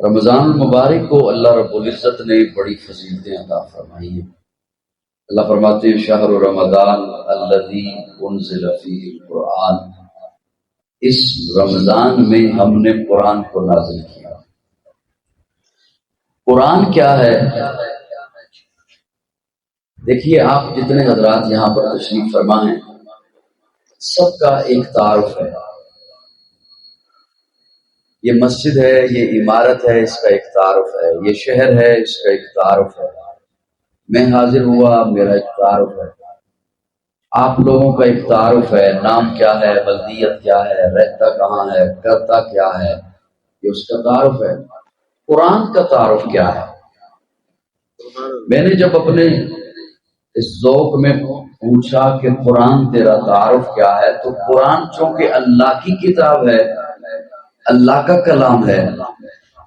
رمضان المبارک کو اللہ رب العزت نے بڑی فضیلتیں عطا فرمائی ہیں۔ اللہ فرماتے ہیں شہر رمضان الذی انزل فیہ القرآن، اس رمضان میں ہم نے قرآن کو نازل کیا۔ قرآن کیا ہے؟ دیکھیے، آپ جتنے حضرات یہاں پر تشریف فرما ہیں سب کا ایک تعارف ہے۔ یہ مسجد ہے، یہ عمارت ہے، اس کا ایک تعارف ہے، یہ شہر ہے، اس کا ایک تعارف ہے، میں حاضر ہوا، میرا ایک تعارف ہے، آپ لوگوں کا ایک تعارف ہے، نام کیا ہے، بلدیت کیا ہے، رہتا کہاں ہے، کرتا کیا ہے، یہ اس کا تعارف ہے۔ قرآن کا تعارف کیا ہے؟ میں نے جب اپنے اس ذوق میں پوچھا کہ قرآن تیرا تعارف کیا ہے، تو قرآن چونکہ اللہ کی کتاب ہے، اللہ کا کلام ہے،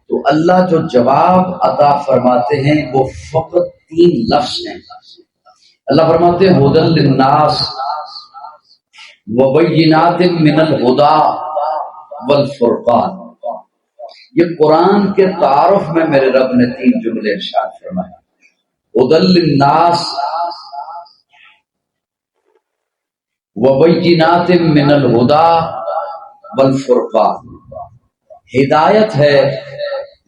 تو اللہ جو جواب عطا فرماتے ہیں وہ فقط 3 لفظ ہیں۔ اللہ فرماتے ہیں ھدی للناس وبینات من الہدی والفرقان۔ یہ قرآن کے تعارف میں میرے رب نے 3 جملے ارشاد فرمائے، ھدی للناس وبینات من الہدی والفرقان۔ ہدایت ہے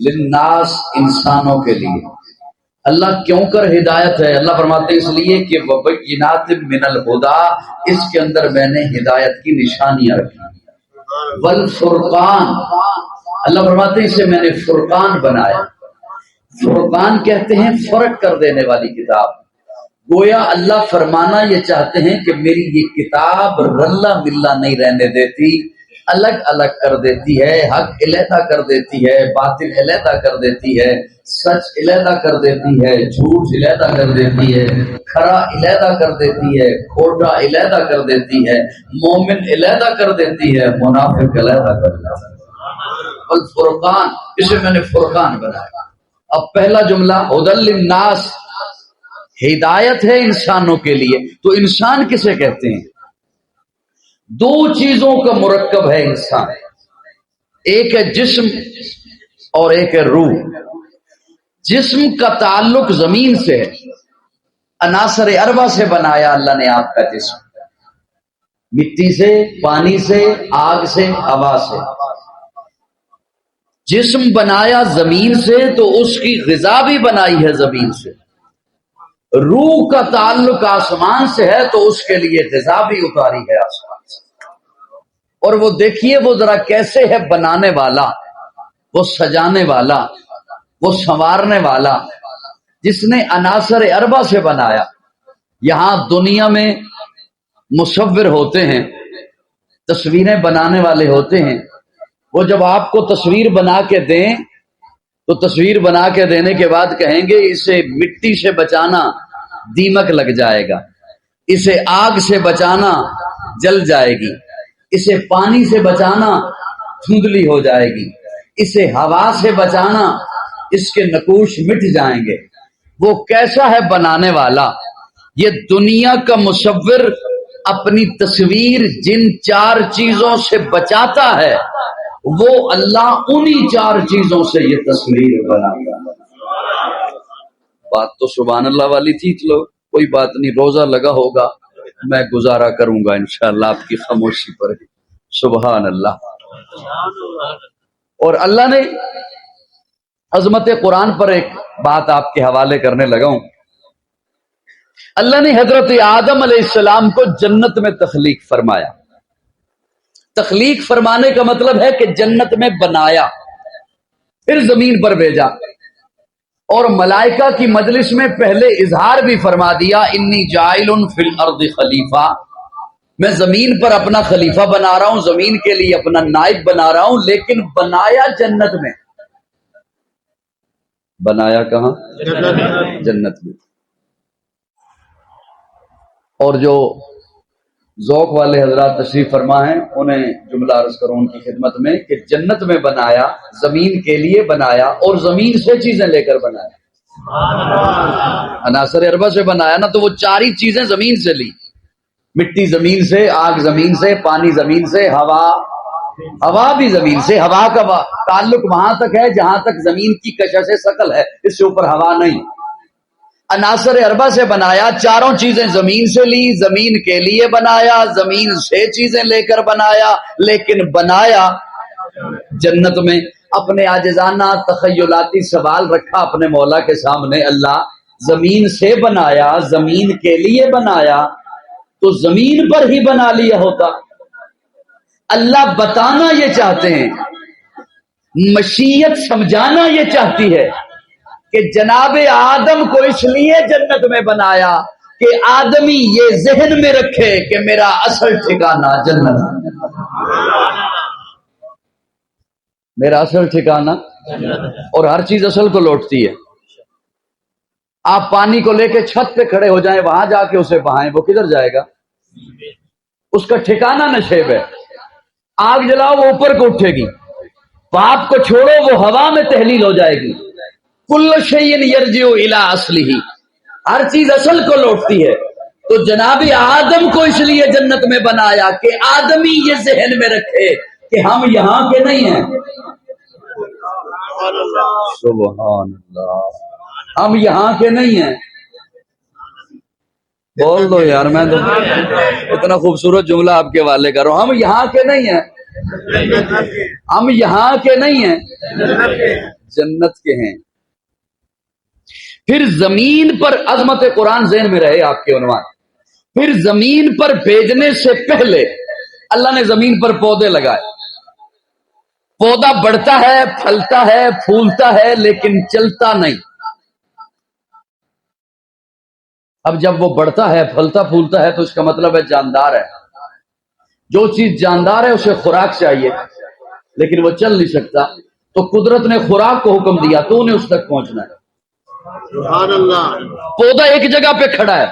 للناس، انسانوں کے لیے۔ اللہ کیوں کر ہدایت ہے؟ اللہ فرماتے ہیں اس لیے کہ وبینات من الہدی، اس کے اندر میں نے ہدایت کی نشانیاں رکھی، والفرقان، اللہ فرماتے ہیں اسے میں نے فرقان بنایا۔ فرقان کہتے ہیں فرق کر دینے والی کتاب۔ گویا اللہ فرمانا یہ چاہتے ہیں کہ میری یہ کتاب رلا ملا نہیں رہنے دیتی، الگ الگ کر دیتی ہے، حق علیحدہ کر دیتی ہے، باطل علیحدہ کر دیتی ہے، سچ علیحدہ کر دیتی ہے، جھوٹ علیحدہ کر دیتی ہے، کھرا علیحدہ کر دیتی ہے، کھوٹا علیحدہ کر دیتی ہے، مومن علیحدہ کر دیتی ہے، منافق علیحدہ کر دیتی ہے۔ الفرقان، اسے میں نے فرقان بنایا۔ اب پہلا جملہ ھدی للناس، ہدایت ہے انسانوں کے لیے، تو انسان کسے کہتے ہیں؟ 2 چیزوں کا مرکب ہے انسان، ایک ہے جسم اور ایک ہے روح۔ جسم کا تعلق زمین سے ہے، عناصر 4 سے بنایا اللہ نے آپ کا جسم، مٹی سے، پانی سے، آگ سے، ہوا سے۔ جسم بنایا زمین سے تو اس کی غذا بھی بنائی ہے زمین سے۔ روح کا تعلق آسمان سے ہے تو اس کے لیے غذا بھی اتاری ہے آسمان سے۔ اور وہ دیکھیے وہ ذرا کیسے ہے بنانے والا، وہ سجانے والا، وہ سنوارنے والا، جس نے عناصر 4 سے بنایا۔ یہاں دنیا میں مصور ہوتے ہیں، تصویریں بنانے والے ہوتے ہیں، وہ جب آپ کو تصویر بنا کے دیں تو تصویر بنا کے دینے کے بعد کہیں گے اسے مٹی سے بچانا، دیمک لگ جائے گا، اسے آگ سے بچانا، جل جائے گی، اسے پانی سے بچانا، دھندلی ہو جائے گی، اسے ہوا سے بچانا، اس کے نقوش مٹ جائیں گے۔ وہ کیسا ہے بنانے والا؟ یہ دنیا کا مصور اپنی تصویر جن 4 چیزوں سے بچاتا ہے، وہ اللہ انہی 4 چیزوں سے یہ تصویر بناتا ہے۔ بات تو سبحان اللہ والی تھی، چلو کوئی بات نہیں، روزہ لگا ہوگا، میں گزارا کروں گا انشاءاللہ آپ کی خاموشی پر ہی۔ سبحان اللہ۔ اور اللہ نے عظمت قرآن پر ایک بات آپ کے حوالے کرنے لگا ہوں۔ اللہ نے حضرت آدم علیہ السلام کو جنت میں تخلیق فرمایا۔ تخلیق فرمانے کا مطلب ہے کہ جنت میں بنایا، پھر زمین پر بھیجا، اور ملائکہ کی مجلس میں پہلے اظہار بھی فرما دیا انی جاعل فی الارض خلیفہ، میں زمین پر اپنا خلیفہ بنا رہا ہوں، زمین کے لیے اپنا نائب بنا رہا ہوں، لیکن بنایا جنت میں۔ بنایا کہاں؟ جنت میں۔ اور جو ذوق والے حضرات تشریف فرما ہیں انہیں جملہ عرض کروں ان کی خدمت میں کہ جنت میں بنایا، زمین کے لیے بنایا، اور زمین سے چیزیں لے کر بنایا۔ عناصر 4 سے بنایا نا، تو وہ 4 ہی چیزیں زمین سے لی، مٹی زمین سے، آگ زمین سے، پانی زمین سے، ہوا ہوا بھی زمین سے، ہوا کا تعلق وہاں تک ہے جہاں تک زمین کی کشش ثقل ہے، اس سے اوپر ہوا نہیں۔ عناصر اربع سے بنایا، چاروں چیزیں زمین سے لی، زمین کے لیے بنایا، زمین سے چیزیں لے کر بنایا، لیکن بنایا جنت میں۔ اپنے عاجزانہ تخیلاتی سوال رکھا اپنے مولا کے سامنے، اللہ زمین سے بنایا، زمین کے لیے بنایا تو زمین پر ہی بنا لیا ہوتا۔ اللہ بتانا یہ چاہتے ہیں، مشیت سمجھانا یہ چاہتی ہے کہ جناب آدم کو اس لیے جنت میں بنایا کہ آدمی یہ ذہن میں رکھے کہ میرا اصل ٹھکانہ جنت ہے، میرا اصل ٹھکانہ، اور ہر چیز اصل کو لوٹتی ہے۔ آپ پانی کو لے کے چھت پہ کھڑے ہو جائیں، وہاں جا کے اسے بہائیں، وہ کدھر جائے گا؟ اس کا ٹھکانہ نشیب ہے۔ آگ جلاؤ وہ اوپر کو اٹھے گی، پاپ کو چھوڑو وہ ہوا میں تحلیل ہو جائے گی۔ کل شیء یرجع الی اصلہ، ہر چیز اصل کو لوٹتی ہے۔ تو جناب آدم کو اس لیے جنت میں بنایا کہ آدمی یہ ذہن میں رکھے کہ ہم یہاں کے نہیں ہیں، سبحان اللہ، ہم یہاں کے نہیں ہیں۔ بول دو یار، میں تو اتنا خوبصورت جملہ آپ کے حوالے کر رہا ہوں، ہم یہاں کے نہیں ہیں، ہم یہاں کے نہیں ہیں، جنت کے ہیں۔ پھر زمین پر عظمت قرآن ذہن میں رہے آپ کے عنوان، پھر زمین پر بھیجنے سے پہلے اللہ نے زمین پر پودے لگائے۔ پودا بڑھتا ہے، پھلتا ہے، پھولتا ہے، لیکن چلتا نہیں۔ اب جب وہ بڑھتا ہے، پھلتا پھولتا ہے، تو اس کا مطلب ہے جاندار ہے۔ جو چیز جاندار ہے اسے خوراک چاہیے، لیکن وہ چل نہیں سکتا، تو قدرت نے خوراک کو حکم دیا، تو انہیں اس تک پہنچنا ہے۔ سبحان اللہ۔ پودا ایک جگہ پہ کھڑا ہے،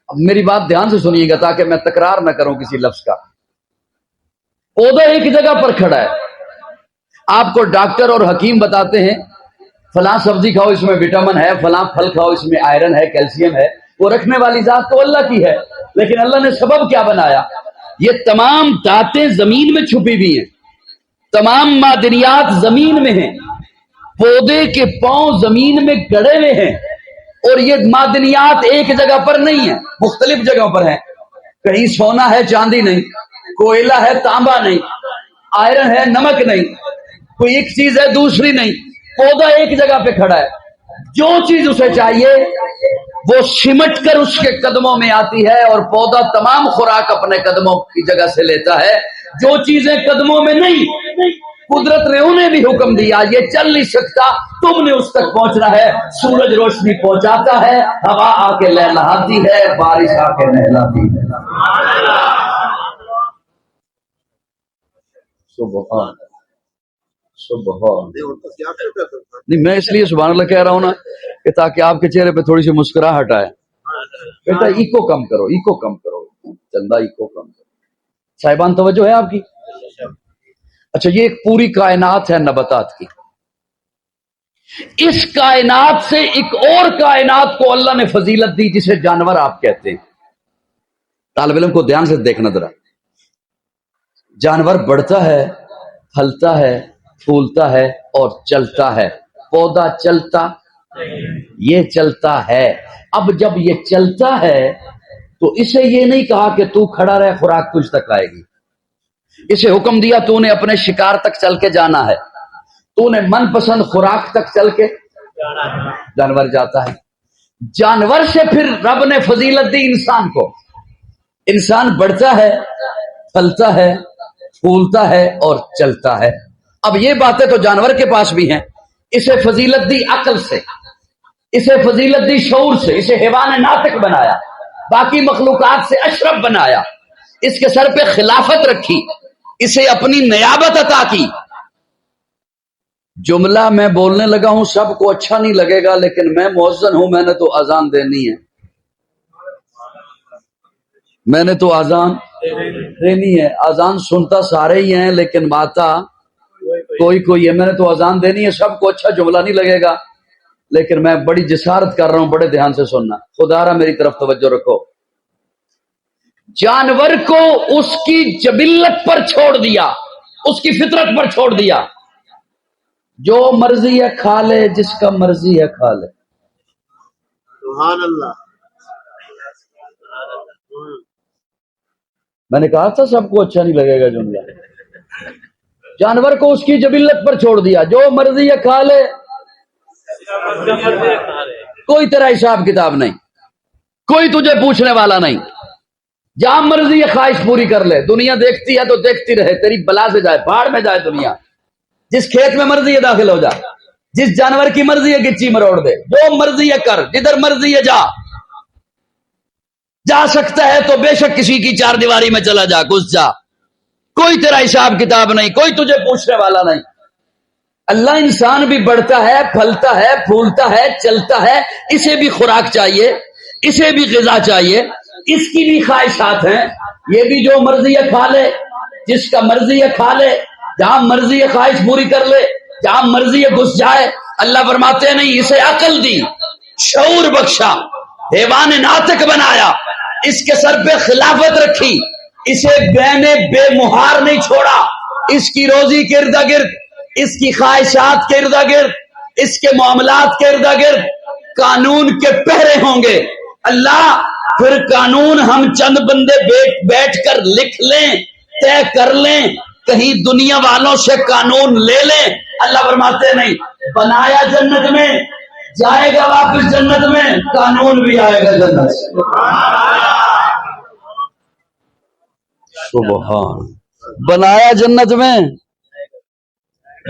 اب میری بات دھیان سے سنیے گا تاکہ میں تکرار نہ کروں کسی لفظ کا۔ پودا ایک جگہ پر کھڑا ہے، آپ کو ڈاکٹر اور حکیم بتاتے ہیں فلاں سبزی کھاؤ اس میں وٹامن ہے، فلاں پھل کھاؤ اس میں آئرن ہے، کیلشیم ہے، وہ رکھنے والی ذات تو اللہ کی ہے، لیکن اللہ نے سبب کیا بنایا؟ یہ تمام داتیں زمین میں چھپی ہوئی ہیں، تمام معدنیات زمین میں ہیں، پودے کے پاؤں زمین میں گڑے ہوئے ہیں، اور یہ معدنیات ایک جگہ پر نہیں ہیں، مختلف جگہوں پر ہیں۔ کہیں سونا ہے چاندی نہیں، کوئلہ ہے تانبا نہیں، آئرن ہے نمک نہیں، کوئی ایک چیز ہے دوسری نہیں، پودا ایک جگہ پہ کھڑا ہے۔ جو چیز اسے چاہیے وہ سمٹ کر اس کے قدموں میں آتی ہے، اور پودا تمام خوراک اپنے قدموں کی جگہ سے لیتا ہے۔ جو چیزیں قدموں میں نہیں، قدرت نے انہیں بھی حکم دیا یہ چل نہیں سکتا، تم نے اس تک پہنچنا ہے۔ سورج روشنی پہنچاتا ہے، ہوا آ کے لہلاتی ہے، بارش آ کے نہلاتی ہے۔ سبحان سبحان نہیں، میں اس لیے سبحان اللہ کہہ رہا ہوں نا کہ تاکہ آپ کے چہرے پہ تھوڑی سی مسکراہٹ آئے۔ بیٹا ایکو کم کرو، ایکو کم کرو، چندہ ایکو کم کرو۔ صاحبان توجہ ہے آپ کی؟ اچھا، یہ ایک پوری کائنات ہے نباتات کی، اس کائنات سے ایک اور کائنات کو اللہ نے فضیلت دی جسے جانور آپ کہتے ہیں۔ طالب علم کو دھیان سے دیکھنا ذرا، جانور بڑھتا ہے، پھلتا ہے، پھولتا ہے اور چلتا ہے، پودا چلتا، یہ چلتا ہے۔ اب جب یہ چلتا ہے تو اسے یہ نہیں کہا کہ تو کھڑا رہ خوراک تجھ تک آئے گی، اسے حکم دیا تو نے اپنے شکار تک چل کے جانا ہے، تو نے من پسند خوراک تک چل کے جانور جاتا ہے۔ جانور سے پھر رب نے فضیلت دی انسان کو، انسان بڑھتا ہے، پھلتا ہے، پھولتا ہے اور چلتا ہے۔ اب یہ باتیں تو جانور کے پاس بھی ہیں، اسے فضیلت دی عقل سے، اسے فضیلت دی شعور سے، اسے حیوان ناطق بنایا، باقی مخلوقات سے اشرف بنایا، اس کے سر پہ خلافت رکھی، اسے اپنی نیابت عطا کی۔ جملہ میں بولنے لگا ہوں سب کو اچھا نہیں لگے گا، لیکن میں مؤذن ہوں، میں نے تو اذان دینی ہے، میں نے تو اذان دینی ہے۔ اذان سنتا سارے ہی ہیں لیکن ماتا کوئی کوئی ہے، میں نے تو اذان دینی ہے۔ سب کو اچھا جملہ نہیں لگے گا، لیکن میں بڑی جسارت کر رہا ہوں، بڑے دھیان سے سننا، خدا را میری طرف توجہ رکھو۔ جانور کو اس کی جبلت پر چھوڑ دیا، اس کی فطرت پر چھوڑ دیا، جو مرضی ہے کھا لے، جس کا مرضی ہے کھا لے۔ سبحان اللہ۔ میں نے کہا تھا سب کو اچھا نہیں لگے گا جملہ۔ جانور کو اس کی جبلت پر چھوڑ دیا، جو مرضی ہے کھا لے، کوئی تیرا حساب کتاب نہیں، کوئی تجھے پوچھنے والا نہیں، جہاں مرضی ہے خواہش پوری کر لے۔ دنیا دیکھتی ہے تو دیکھتی رہے، تیری بلا سے جائے، بھاڑ میں جائے دنیا۔ جس کھیت میں مرضی ہے داخل ہو جا، جس جانور کی مرضی ہے گچی مروڑ دے، جو مرضی ہے کر، جدھر مرضی ہے جا سکتا ہے تو بے شک کسی کی چار دیواری میں چلا جا، گھس جا، کوئی تیرا حساب کتاب نہیں، کوئی تجھے پوچھنے والا نہیں۔ اللہ انسان بھی بڑھتا ہے، پھلتا ہے، پھولتا ہے، چلتا ہے، اسے بھی خوراک چاہیے، اسے بھی غذا چاہیے، اس کی بھی خواہشات ہیں، یہ بھی جو مرضی ہے کھا لے، جس کا مرضی ہے کھا لے، جہاں مرضی ہے خواہش پوری کر لے، جہاں مرضی ہے گھس جائے۔ اللہ فرماتے ہیں نہیں، اسے عقل دی، شعور بخشا، حیوان ناطق بنایا، اس کے سر پہ خلافت رکھی، اسے بے مہار نہیں چھوڑا، اس کی روزی کے ارد گرد، اس کی خواہشات کے ارد گرد، اس کے معاملات کے ارد گرد قانون کے پہرے ہوں گے۔ اللہ پھر قانون ہم چند بندے بیٹھ کر لکھ لیں، طے کر لیں، کہیں دنیا والوں سے قانون لے لیں۔ اللہ فرماتے نہیں، بنایا جنت میں، جائے گا واپس جنت میں، قانون بھی آئے گا جنت سے۔ سبحان، بنایا جنت میں،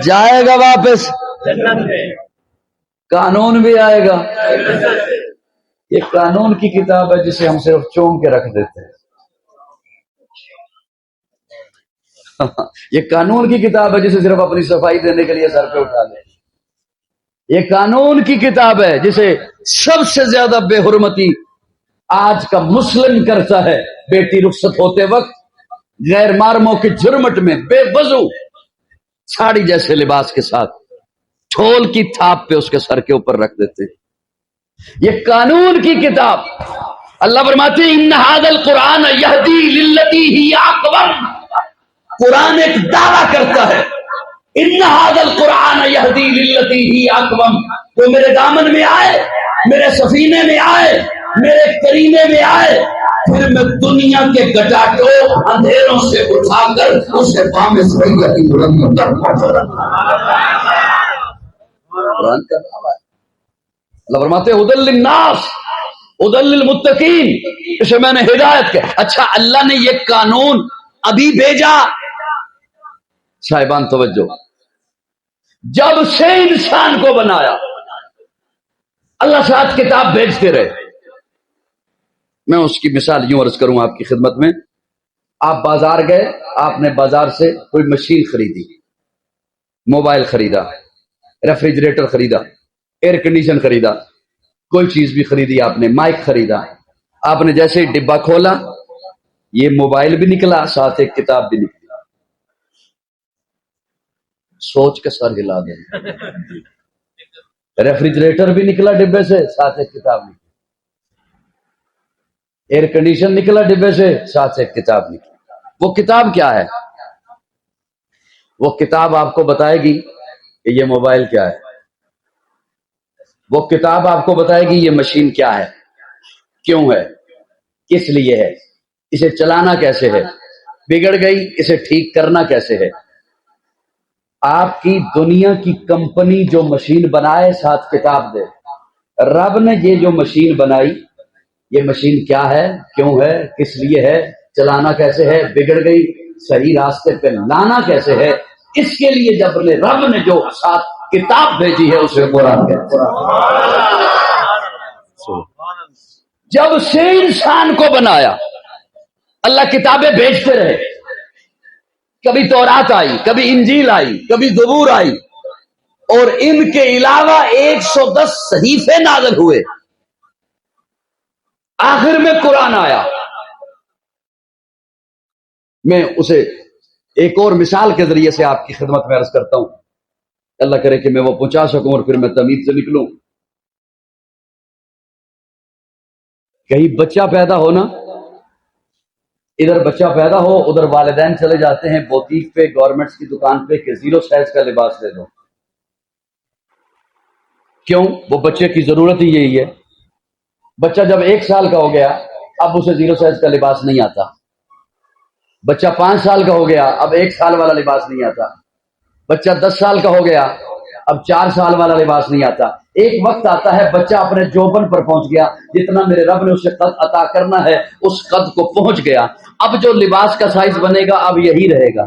جائے گا واپس جنت میں، قانون بھی آئے گا۔ یہ قانون کی کتاب ہے جسے ہم صرف چوم کے رکھ دیتے ہیں۔ یہ قانون کی کتاب ہے جسے صرف اپنی صفائی دینے کے لیے سر پہ اٹھا لیں۔ یہ قانون کی کتاب ہے جسے سب سے زیادہ بے حرمتی آج کا مسلم کرتا ہے۔ بیٹی رخصت ہوتے وقت غیر محرموں کے جرمٹ میں بے وضو ساڑی جیسے لباس کے ساتھ ٹھول کی تھاپ پہ اس کے سر کے اوپر رکھ دیتے ہیں۔ یہ قانون کی کتاب۔ اللہ فرماتے ہیں ان ھذا القرآن یہدی للتی ہی اقوم۔ قرآن ایک دعویٰ کرتا ہے، ان ھذا القرآن یہدی للتی ہی اقوم، تو میرے دامن میں آئے، میرے سفینے میں آئے، میرے کرینے میں آئے، پھر میں دنیا کے گٹاٹو اندھیروں سے اٹھا کر اسے پام سریا کی بلندیوں تک پہنچا۔ قرآن کا دعویٰ ہے۔ اللہ فرماتے ہیں ہدی للناس ہدی للمتقین، اسے میں نے ہدایت کیا۔ اچھا، اللہ نے یہ قانون ابھی بھیجا؟ صاحبان توجہ، جب سے انسان کو بنایا اللہ ساتھ کتاب بھیجتے رہے۔ میں اس کی مثال یوں عرض کروں آپ کی خدمت میں، آپ بازار گئے، آپ نے بازار سے کوئی مشین خریدی، موبائل خریدا، ریفریجریٹر خریدا، ایئر کنڈیشن خریدا، کوئی چیز بھی خریدی، آپ نے مائک خریدا، آپ نے جیسے ہی ڈبہ کھولا یہ موبائل بھی نکلا، ساتھ ایک کتاب بھی نکلی۔ سوچ کے سر ہلا دیں۔ ریفریجریٹر بھی نکلا ڈبے سے، ساتھ ایک کتاب نکلی۔ ایئر کنڈیشن نکلا ڈبے سے، ساتھ ایک کتاب نکلی۔ وہ کتاب کیا ہے؟ وہ کتاب آپ کو بتائے گی کہ یہ موبائل کیا ہے، وہ کتاب آپ کو بتائے گی یہ مشین کیا ہے، کیوں ہے، کس لیے ہے، اسے چلانا کیسے ہے، بگڑ گئی اسے ٹھیک کرنا کیسے ہے۔ آپ کی دنیا کی کمپنی جو مشین بنائے ساتھ کتاب دے، رب نے یہ جو مشین بنائی یہ مشین کیا ہے، کیوں ہے، کس لیے ہے، چلانا کیسے ہے، بگڑ گئی صحیح راستے پہ لانا کیسے ہے، اس کے لیے جب رب نے جو ساتھ کتاب بھیجی ہے اسے قرآن کہتے ہیں۔ جب سے انسان کو بنایا اللہ کتابیں بھیجتے رہے، کبھی تورات آئی، کبھی انجیل آئی، کبھی زبور آئی، اور ان کے علاوہ 110 صحیفے نازل ہوئے، آخر میں قرآن آیا۔ میں اسے ایک اور مثال کے ذریعے سے آپ کی خدمت میں عرض کرتا ہوں، اللہ کرے کہ میں وہ پہنچا سکوں اور پھر میں تمید سے نکلوں۔ کہیں بچہ پیدا ہونا ادھر بچہ پیدا ہو ادھر والدین چلے جاتے ہیں بوتیک پہ گورنمنٹس کی دکان پہ کہ 0 سائز کا لباس دے دو. کیوں؟ وہ بچے کی ضرورت ہی یہی ہے. بچہ جب 1 سال کا ہو گیا اب اسے 0 سائز کا لباس نہیں آتا. بچہ 5 سال کا ہو گیا اب 1 سال والا لباس نہیں آتا. بچہ 10 سال کا ہو گیا اب 4 سال والا لباس نہیں آتا. ایک وقت آتا ہے بچہ اپنے جوبن پر پہنچ گیا, جتنا میرے رب نے اسے قد عطا کرنا ہے اس قد کو پہنچ گیا. اب جو لباس کا سائز بنے گا اب یہی رہے گا,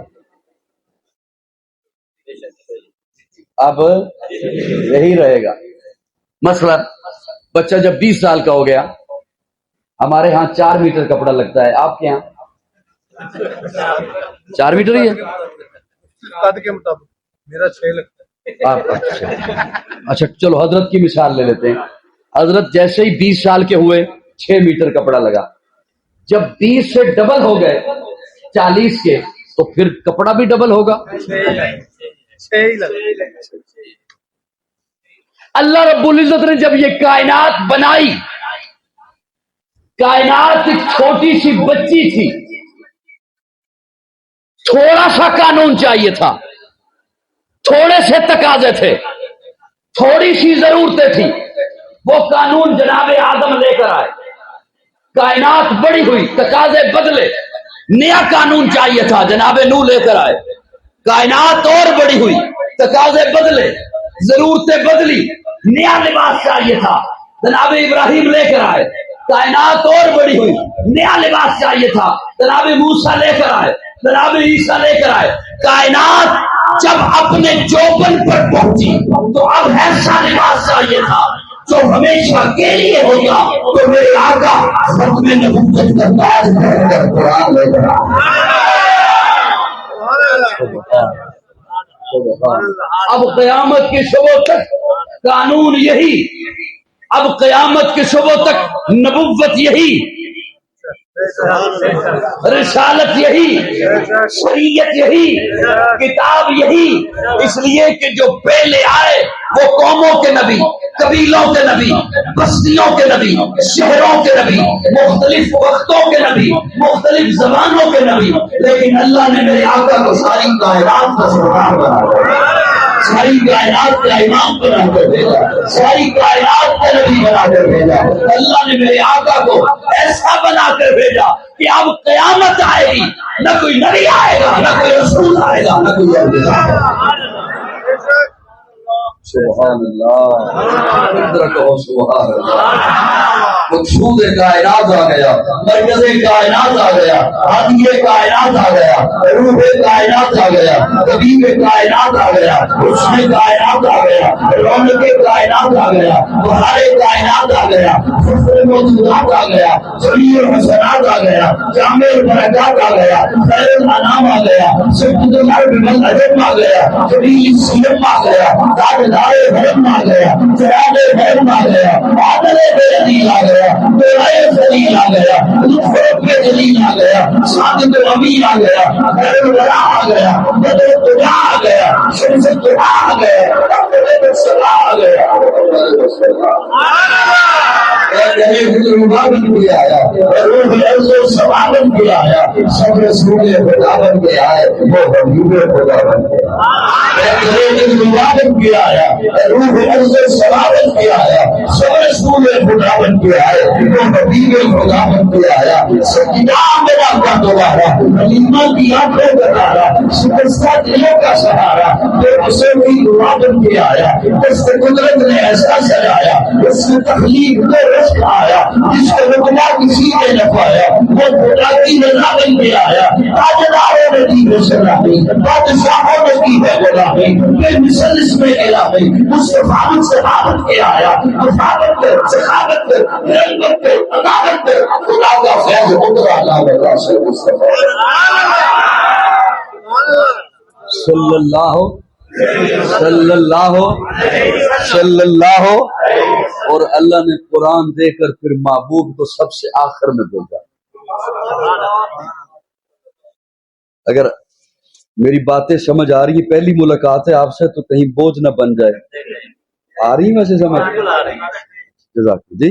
اب یہی رہے گا. مثلا بچہ جب 20 سال کا ہو گیا, ہمارے ہاں 4 میٹر کپڑا لگتا ہے, آپ کے ہاں 4 میٹر ہی ہے قد کے مطابق میرا 6 لگتا ہے. اچھا چلو حضرت کی مثال لے لیتے ہیں. حضرت جیسے ہی 20 سال کے ہوئے 6 میٹر کپڑا لگا. جب 20 سے ڈبل ہو گئے 40 کے تو پھر کپڑا بھی ڈبل ہوگا. 6 ہی لگتا ہے. اللہ رب العزت نے جب یہ کائنات بنائی, کائنات ایک چھوٹی سی بچی تھی, تھوڑا سا قانون چاہیے تھا, تھوڑے سے تقاضے تھے, تھوڑی سی ضرورتیں تھی. وہ قانون جناب آدم لے کر آئے. کائنات بڑی ہوئی, تقاضے بدلے, نیا قانون چاہیے تھا, جناب نوح لے کر آئے. کائنات اور بڑی ہوئی, تقاضے بدلے, ضرورتیں بدلی, نیا لباس چاہیے تھا, جناب ابراہیم لے کر آئے. کائنات اور بڑی ہوئی, نیا لباس چاہیے تھا, جناب موسیٰ لے کر آئے, جناب عیسیٰ لے کر آئے. کائنات جب اپنے جوبن پر پہنچی تو اب ایسا لباس چاہیے تھا جو ہمیشہ کے لیے ہوگا. تو میرے آقا ختم نبوت کا تاج پہن کر قرآن لے کر اب قیامت کی شبوں تک قانون یہی, اب قیامت کے شبوں تک نبوت یہی, رسالت یہی, شریعت یہی, کتاب یہی. اس لیے کہ جو پہلے آئے وہ قوموں کے نبی, قبیلوں کے نبی, بستیوں کے نبی, شہروں کے نبی, مختلف وقتوں کے نبی, مختلف زبانوں کے نبی. لیکن اللہ نے میرے آقا کو ساری کائنات کا سردار بنا دیا, ساری کائنات کا امام بنا کر بھیجا, ساری کائنات کا نبی بنا کر بھیجا. اللہ نے میرے آقا کو ایسا بنا کر بھیجا کہ اب قیامت آئے گی, نہ کوئی نبی آئے گا, نہ کوئی رسول آئے گا, نہ کوئی عبد آئے گا. سبحان اللہ, سبحان اللہ. مقصود کائنات آ گیا, مرکز کائنات آ گیا, ہادی کائنات آ گیا, روح کائنات آ گیا, طبیب کائنات آ گیا, حسن کائنات آ گیا, رونق کائنات آ گیا, بہار کائنات آ گیا, فخر موجودات آ گیا, جمیع الحسنات آ گیا, جامع البرکات آ گیا, خیر الانام آ گیا, سبحان الارض والعجم آ گیا, جمیع السلم آ گیا, تاجدار حرم آ گیا, چراغ حرم آ گیا, عادل بلدی آ گیا, برائے زلیل آ گیا, لطف جلیل آ گیا, صادق امین آ گیا, خیر الورا آ گیا, بدر الدجا آ گیا, شمس الدجا آ گیا, رحمت الصلا آ گیا. بھی آیا, روح عرض و سوابن بھی آیا, سب رسول خدا بن کے آئے, وہ حبیب خدا بن کے آئے. بھی آیا, روح عرض و سوابن بھی آیا, سب رسول خدا بن کے آئے, وہ حبیب خدا بن کے آیا. سکینہ میرا کا دوبارہ, علیمہ کی آنکھوں کا تارا, شکستہ دلوں کا سہارا, بے حسین کی دعا بن کے آیا. اس قدرت نے ایسا سجایا, اس کی تخلیق کو رشک آیا, جس کا رکنا کسی نے نہ پایا, وہ خدا کی رضا بن کے آیا. تاجداروں نے دی ہے سلامی, بادشاہوں نے کی ہے غلامی, بے مثل اس میں الہی, مصطفیٰ صحابت کے آیا. صحابت پہ صحابت پہ رنگت پہ عدالت پہ خدا کا فیض اترا اللہ سے مصطفیٰ صلی اللہ صلی اللہ صلی اللہ. اور اللہ نے قرآن دے کر پھر محبوب کو سب سے آخر میں بھیجا. اگر میری باتیں سمجھ آ رہی ہے, پہلی ملاقات ہے آپ سے, تو کہیں بوجھ نہ بن جائے. آ رہی ہے ویسے سمجھ؟ جزاک جی.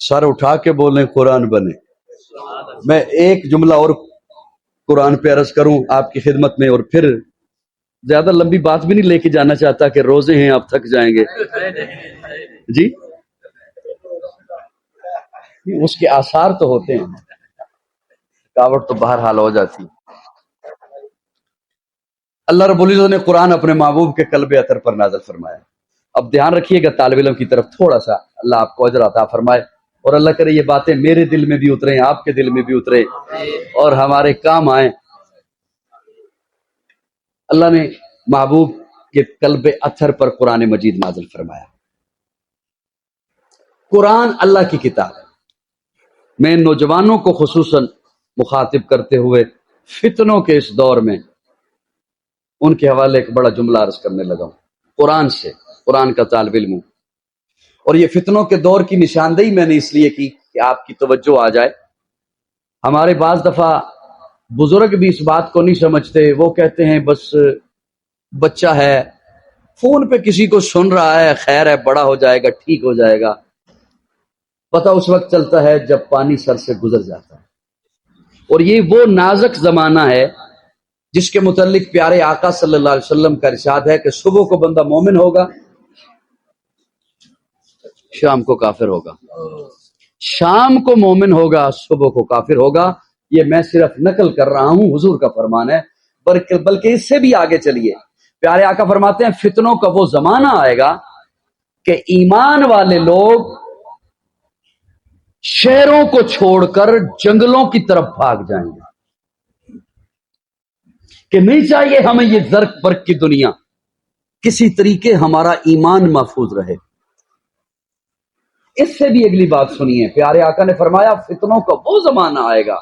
سر اٹھا کے بولیں قرآن بنے. میں ایک جملہ اور قرآن پہ عرض کروں آپ کی خدمت میں، اور پھر زیادہ لمبی بات بھی نہیں لے کے جانا چاہتا کہ روزے ہیں آپ تھک جائیں گے. جی اس کے آثار تو ہوتے ہیں، تھکاوٹ تو بہرحال ہو جاتی. اللہ رب العزت نے قرآن اپنے محبوب کے قلب اطہر پر نازل فرمایا. اب دھیان رکھیے گا طالب علم کی طرف تھوڑا سا، اللہ آپ کو اجر عطا فرمائے، اور اللہ کرے یہ باتیں میرے دل میں بھی اتریں، آپ کے دل میں بھی اترے اور ہمارے کام آئیں. اللہ نے محبوب کے قلب اطہر پر قرآن مجید نازل فرمایا. قرآن اللہ کی کتاب ہے. میں نوجوانوں کو خصوصاً مخاطب کرتے ہوئے فتنوں کے اس دور میں ان کے حوالے ایک بڑا جملہ عرض کرنے لگا ہوں. قرآن سے، قرآن کا طالب علم ہوں، اور یہ فتنوں کے دور کی نشاندہی میں نے اس لیے کی کہ آپ کی توجہ آ جائے. ہمارے بعض دفعہ بزرگ بھی اس بات کو نہیں سمجھتے، وہ کہتے ہیں بس بچہ ہے، فون پہ کسی کو سن رہا ہے، خیر ہے، بڑا ہو جائے گا، ٹھیک ہو جائے گا. پتہ اس وقت چلتا ہے جب پانی سر سے گزر جاتا ہے. اور یہ وہ نازک زمانہ ہے جس کے متعلق پیارے آقا صلی اللہ علیہ وسلم کا ارشاد ہے کہ صبح کو بندہ مومن ہوگا، شام کو کافر ہوگا. شام کو مومن ہوگا، صبح کو کافر ہوگا. یہ میں صرف نقل کر رہا ہوں، حضور کا فرمان ہے. بلکہ اس سے بھی آگے چلیے، پیارے آقا فرماتے ہیں فتنوں کا وہ زمانہ آئے گا کہ ایمان والے لوگ شہروں کو چھوڑ کر جنگلوں کی طرف بھاگ جائیں گے کہ نہیں چاہیے ہمیں یہ زرق برق کی دنیا، کسی طریقے ہمارا ایمان محفوظ رہے. اس سے بھی اگلی بات سنیے، پیارے آقا نے فرمایا فتنوں کا وہ زمانہ آئے گا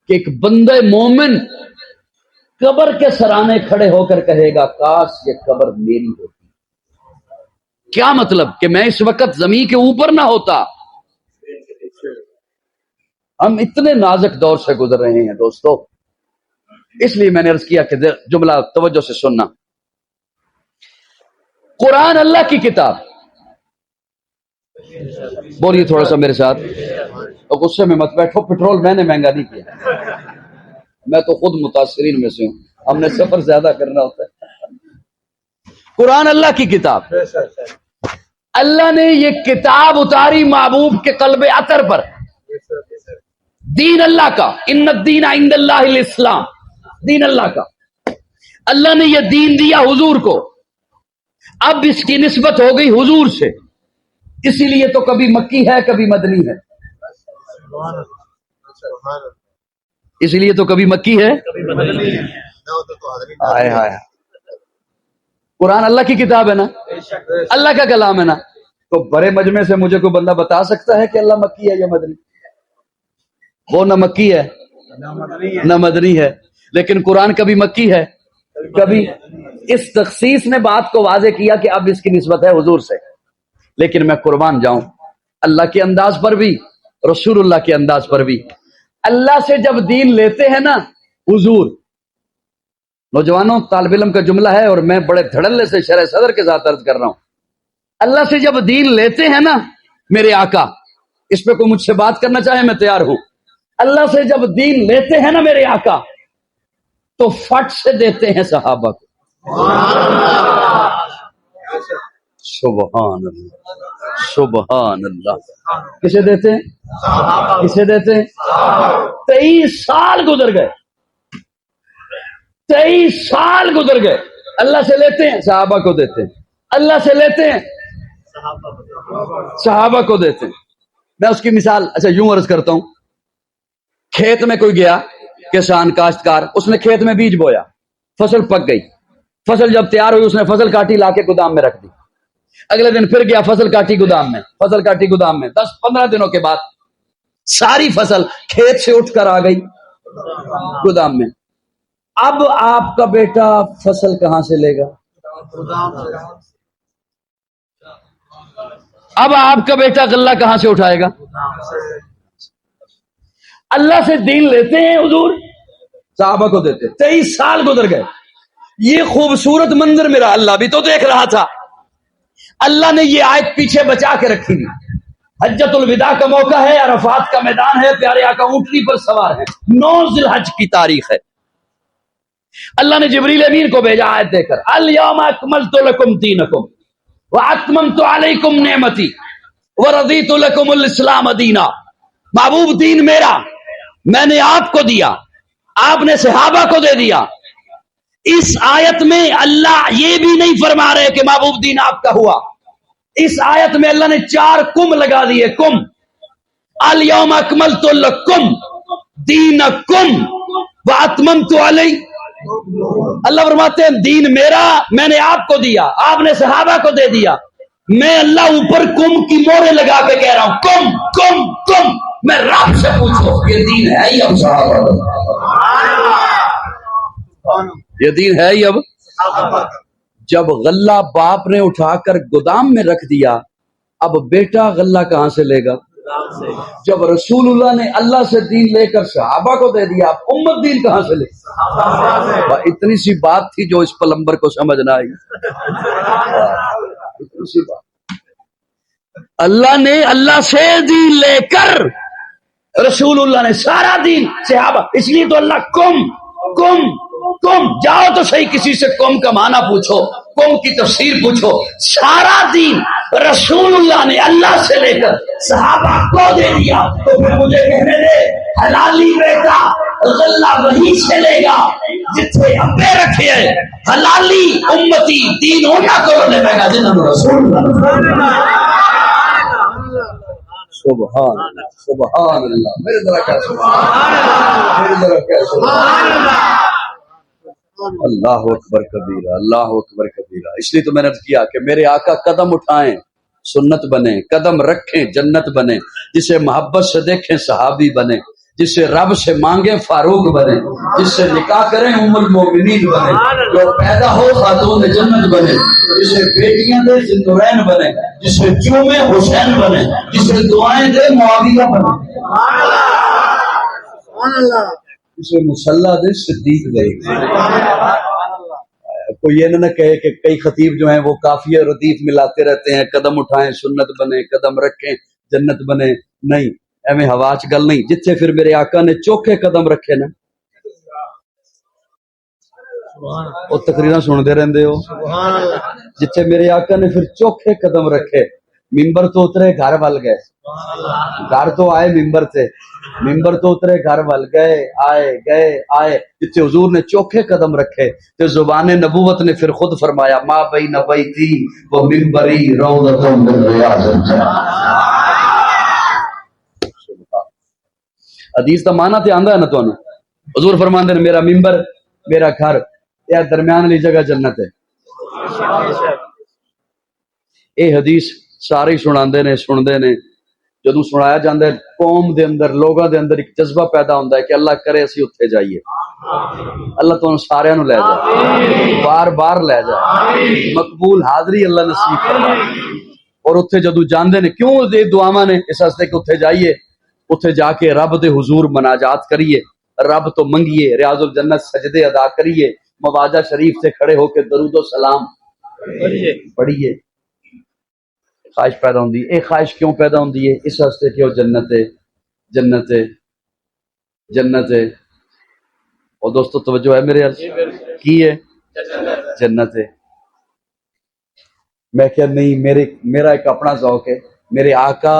کہ ایک بندہ مومن قبر کے سرانے کھڑے ہو کر کہے گا کاش یہ قبر میری ہوتی. کیا مطلب؟ کہ میں اس وقت زمین کے اوپر نہ ہوتا. ہم اتنے نازک دور سے گزر رہے ہیں دوستو، اس لیے میں نے عرض کیا کہ جملہ توجہ سے سننا. قرآن اللہ کی کتاب. بولیے تھوڑا سا میرے ساتھ، اور غصے میں مت بیٹھو، پٹرول میں نے مہنگا نہیں کیا، میں تو خود متاثرین میں سے ہوں، ہم نے سفر زیادہ کرنا ہوتا ہے. قرآن اللہ کی کتاب. اللہ نے یہ کتاب اتاری محبوب کے قلب اطہر پر. دین اللہ کا، ان الدین عند اللہ الاسلام، دین اللہ کا. اللہ نے یہ دین دیا حضور کو، اب اس کی نسبت ہو گئی حضور سے، اسی لیے تو کبھی مکی ہے کبھی مدنی ہے. اسی لیے تو کبھی مکی ہے. ہائے ہائے، قرآن اللہ کی کتاب ہے نا، اللہ کا کلام ہے نا. تو بڑے مجمع سے مجھے کوئی بندہ بتا سکتا ہے کہ اللہ مکی ہے یا مدنی؟ وہ نہ مکی ہے نہ مدنی ہے. لیکن قرآن کبھی مکی ہے کبھی. اس تخصیص نے بات کو واضح کیا کہ اب اس کی نسبت ہے حضور سے. لیکن میں قربان جاؤں اللہ کے انداز پر بھی، رسول اللہ کے انداز پر بھی. اللہ سے جب دین لیتے ہیں نا حضور، نوجوانوں طالب علم کا جملہ ہے اور میں بڑے دھڑلے سے شرح صدر کے ساتھ عرض کر رہا ہوں، اللہ سے جب دین لیتے ہیں نا میرے آقا، اس پہ کوئی مجھ سے بات کرنا چاہے میں تیار ہوں. اللہ سے جب دین لیتے ہیں نا میرے آقا تو فٹ سے دیتے ہیں صحابہ کو. سبحان اللہ، سبحان اللہ. کسے دیتے ہیں؟ کسے دیتے ہیں؟ 23 سال گزر گئے، 23 سال گزر گئے. اللہ سے لیتے ہیں صحابہ کو دیتے ہیں، اللہ سے لیتے ہیں صحابہ کو دیتے ہیں. میں اس کی مثال اچھا یوں عرض کرتا ہوں. کھیت میں کوئی گیا، کسان کاشتکار، اس نے کھیت میں بیج بویا، فصل پک گئی، فصل جب تیار ہوئی اس نے فصل کاٹی لا کے گودام میں رکھ دی. اگلے دن پھر گیا، فصل کاٹی گودام میں، فصل کاٹی گودام میں. 10-15 دنوں کے بعد ساری فصل کھیت سے اٹھ کر آ گئی گودام میں. اب آپ کا بیٹا فصل کہاں سے لے گا؟ اب آپ کا بیٹا غلہ کہاں سے اٹھائے گا؟ اللہ سے دین لیتے ہیں حضور، صحابہ کو دیتے. 23 سال گزر گئے. یہ خوبصورت منظر میرا اللہ بھی تو دیکھ رہا تھا. اللہ نے یہ آیت پیچھے بچا کے رکھی تھی. حجت الوداع کا موقع ہے, عرفات کا میدان ہے, پیارے آقا اونٹنی پر سوار ہے, 9 ذی الحج کی تاریخ ہے. اللہ نے جبریل امین کو بھیجا آیت دے کر, الیوم اکملت لکم دینکم واتممت علیکم نعمتی ورضیت لکم الاسلام دینا. محبوب دین میرا, میں نے آپ کو دیا, آپ نے صحابہ کو دے دیا. اس آیت میں اللہ یہ بھی نہیں فرما رہے کہ محبوب دین آپ کا ہوا. اس آیت میں اللہ نے 4 کم لگا دیے. کم, الیوم اکملت لکم دینکم واتممت علی. اللہ فرماتے ہیں دین میرا, میں نے آپ کو دیا, آپ نے صحابہ کو دے دیا. میں اللہ اوپر کم کی مورے لگا کے کہہ رہا ہوں, کم کم کم. میں رب سے پوچھو یہ دین ہے ہی اب صحابہ, یہ دین ہے ہی اب. جب غلہ باپ نے اٹھا کر گودام میں رکھ دیا, اب بیٹا غلہ کہاں سے لے گا؟ جب رسول اللہ نے اللہ سے دین لے کر صحابہ کو دے دیا, اب امت دین کہاں سے لے؟ اتنی سی بات تھی جو اس پلمبر کو سمجھ نہ آئی. اتنی سی بات. اللہ نے اللہ سے دین لے کر, رسول اللہ نے سارا دین صحابہ. اس لیے تو اللہ کم کم کم, جاؤ تو صحیح کسی سے کم کا معنی پوچھو, کم کی تفسیر پوچھو. سارا دین رسول اللہ نے اللہ سے لے کر صحابہ کو دے دیا. تو پھر مجھے کہنے دے, حلالی بیٹا غلہ وہیں سے لے گا جتنے ابے رکھے ہیں. حلالی امتی دین ہونا کرو لے گا جنہوں نے رسول اللہ. سبحان اللہ, سبحان اللہ. میرے ذرا کیا سبحان اللہ, میرے ذرا کیا سبحان اللہ. اللہ اکبر کبیرہ, اللہ اکبر کبیرہ. اس لیے تو میں نے کیا کہ میرے آقا قدم اٹھائیں سنت بنے, قدم رکھیں جنت بنے, جسے محبت سے دیکھیں صحابی بنے, جسے رب سے مانگیں فاروق بنے, جس سے نکاح کریں ام المومنین بنے, جو پیدا ہو خاتون جنت بنے, جسے بیٹیاں دے ذوالنورین بنے, جسے چومے حسین بنے, جسے دعائیں دے معاویہ بنے, اسے مسلح دے صدیق دے. کوئی یہ نہ کہے کہ کئی خطیب جو ہیں وہ کافیہ ردیف ملاتے رہتے ہیں, قدم اٹھائیں سنت بنے, قدم رکھیں جنت بنے. نہیں, ایویں ہوا چ گل نہیں. جتھے پھر میرے آقا نے چوکھے قدم رکھے نا, وہ تقریراں سنتے رہندے ہو. جتھے میرے آقا نے پھر چوکھے قدم رکھے, ممبر تو اترے گھر ول گئے, گھر تو آئے ممبر سے, ممبر تو اترے گھر ول گئے, آئے گئے آئے. جتنے حضور نے چوکھے قدم رکھے تو زبان نبوت نے پھر خود فرمایا, ما بین بیتی و منبری روضۃ من ریاض الجنہ. حدیث کا معنی تے آندا ہے نا تانوں. حضور فرماندے نے میرا ممبر میرا گھر یہ درمیان والی جگہ جنت ہے. اے حدیث سارے ہی سناندے نے, سنتے نے. جدوں سنایا جاندہ ہے قوم دے اندر, لوگاں دے اندر ایک جذبہ پیدا ہوندا ہے کہ اللہ کرے اسی اتھے جائیے. اللہ تو سارے نو لے جائے, بار بار لے جائے, مقبول حاضری اللہ نصیب فرمائے. اور اتھے جدوں جاندے نے, کیوں دے دعاواں نے اس واسطے کہ اتھے جائیے, اتھے جا کے رب دے حضور مناجات کریے, رب تو منگیے, ریاض الجنت سجدے ادا کریے, مواجہ شریف سے کھڑے ہو کے درود و سلام پڑھیے. خواہش پیدا ہوندی. ایک خواہش کیوں پیدا ہوندی ہے؟ اس واسطے کہ وہ جنت ہے, جنت ہے, جنت ہے. اور دوستو توجہ ہے میرے عرض کی ہے, جنت ہے. میں کہ نہیں, میرا ایک اپنا ذوق ہے. میرے آقا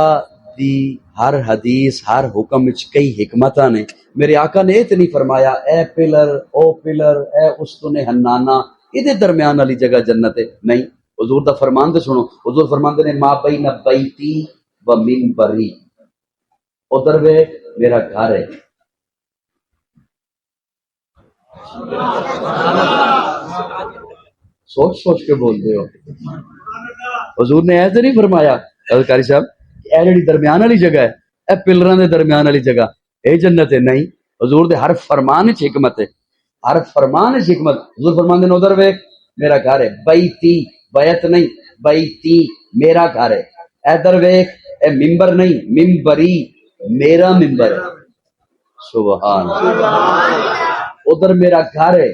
دی ہر حدیث ہر حکم وچ کئی حکمتاں نے. میرے آقا نے یہ تو نہیں فرمایا اے پلر او پلر اے استن حنانہ یہ درمیان والی جگہ جنت ہے. نہیں, حضور دا فرمان دے سنو. حضور فرماندے نے ما بین بیتی و منبری, ادھر وے میرا گھر ہے. سوچ سوچ کے بول دے ہو. حضور نے ایسے نہیں فرمایا قاری صاحب اے جڑی درمیان والی جگہ ہے, اے پلراں دے درمیان والی جگہ اے جنت ہے. نہیں, حضور دے ہر فرمان وچ حکمت ہے, ہر فرمان وچ حکمت. حضور فرماندے نے ادھر وے میرا گھر ہے. بیتی, بیت نہیں, بیتی میرا گھر ہے. ادھر ویکھ اے ممبر نہیں, ممبری میرا ممبر ہے. سبحان اللہ. ادھر میرا گھر ہے,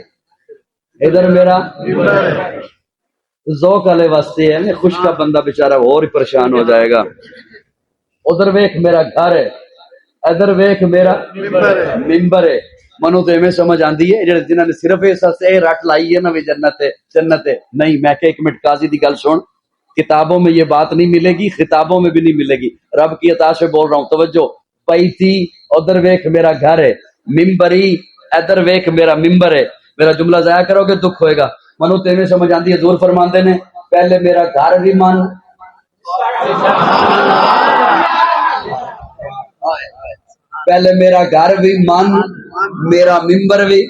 ادھر میرا ذوق والے واسطے ہے میں خوش کا بندہ بیچارہ اور ہی پریشان ہو جائے گا. ادھر ویکھ میرا گھر ہے, ادھر ویکھ میرا ممبر ہے. منو تو ایویں سمجھ آندی ہے جنہاں نے صرف اس سے رٹ لائی ہے نا بھی جنت ہے جنت ہے. نہیں, میں کہ ایک منٹ قاضی دی گل سن, کتابوں میں یہ بات نہیں ملے گی, خطابوں میں بھی نہیں ملے گی, رب کی عطا سے بول رہا ہوں. توجہ, پیتی ادھر ویکھ میرا گھر ہے, ممبری ادھر ویکھ میرا ممبر ہے. میرا جملہ ضائع کرو گے دکھ ہوئے گا. منو تو ایویں سمجھ آندی ہے, حضور فرماندے نے پہلے میرا گھر بھی مان, پہلے میرا گھر بھی مان, میرا ممبر بھی.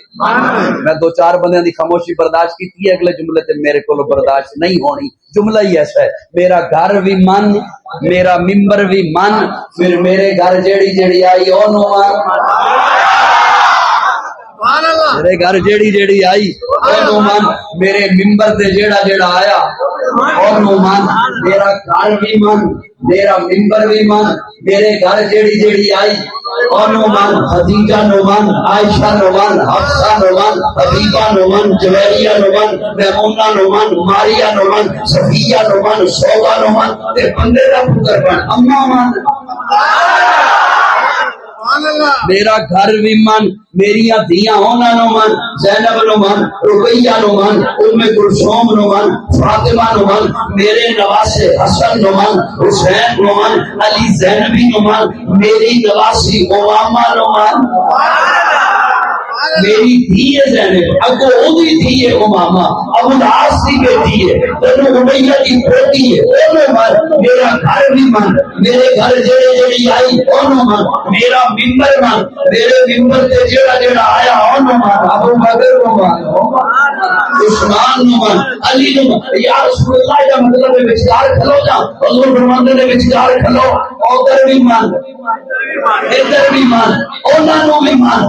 میں دو چار بندیاں دی خاموشی برداشت کی ہے, اگلے جملے تے میرے کو برداشت نہیں ہونی. جملہ ہی ایسا ہے, میرا گھر بھی مان, میرا ممبر بھی مان, پھر میرے گھر جیڑی جیڑی آئی اونوں مان. میرے گھر جیڑی جیڑی آئی اونوں مان, میرے ممبر تے جیڑا جیڑا آیا اونوں مان. میرا گھر بھی مان, میرا ممبر بھی مان, میرے گھر جیڑی جیڑی آئی اونوں مان. خدیجہ نو مان, عائشہ نو مان, حفصہ نو مان, حبیبہ نو مان, جویریہ نو مان, میمونہ نو مان, ماریہ نو مان, صفیہ نو مان, سودا نو مان, تے بندے دا پتر بن اماں مان. میرا گھر بھی من, میریاں دھیاں ہونا نو من, زینب نو من, رقیہ نو من, ام کلثوم نو من, فاطمہ نو من, میرے نواسے حسن نو من, حسین نو من, علی زینبی نو من, میری نواسی امامہ نو من. میری دھی ہے زینب, اگو اودی دھی ہے امامہ, ابو العاص دی بیٹی ہے, تنو امیہ دی پوتی ہے, اونوں من. میرا گھر بھی من, میرے گھر جڑے جڑی آئی اونوں من, میرا ممبر من, میرے ممبر تے جڑا جڑا آیا اونوں من. ابو بکر نو من, عثمان نو من, علی نو من. یا رسول اللہ دا مطلب ہے وچکار کھلو جا, حضور فرماندے نے وچکار کھلو, ادھر بھی من ادھر بھی من, انہاں نو بھی من,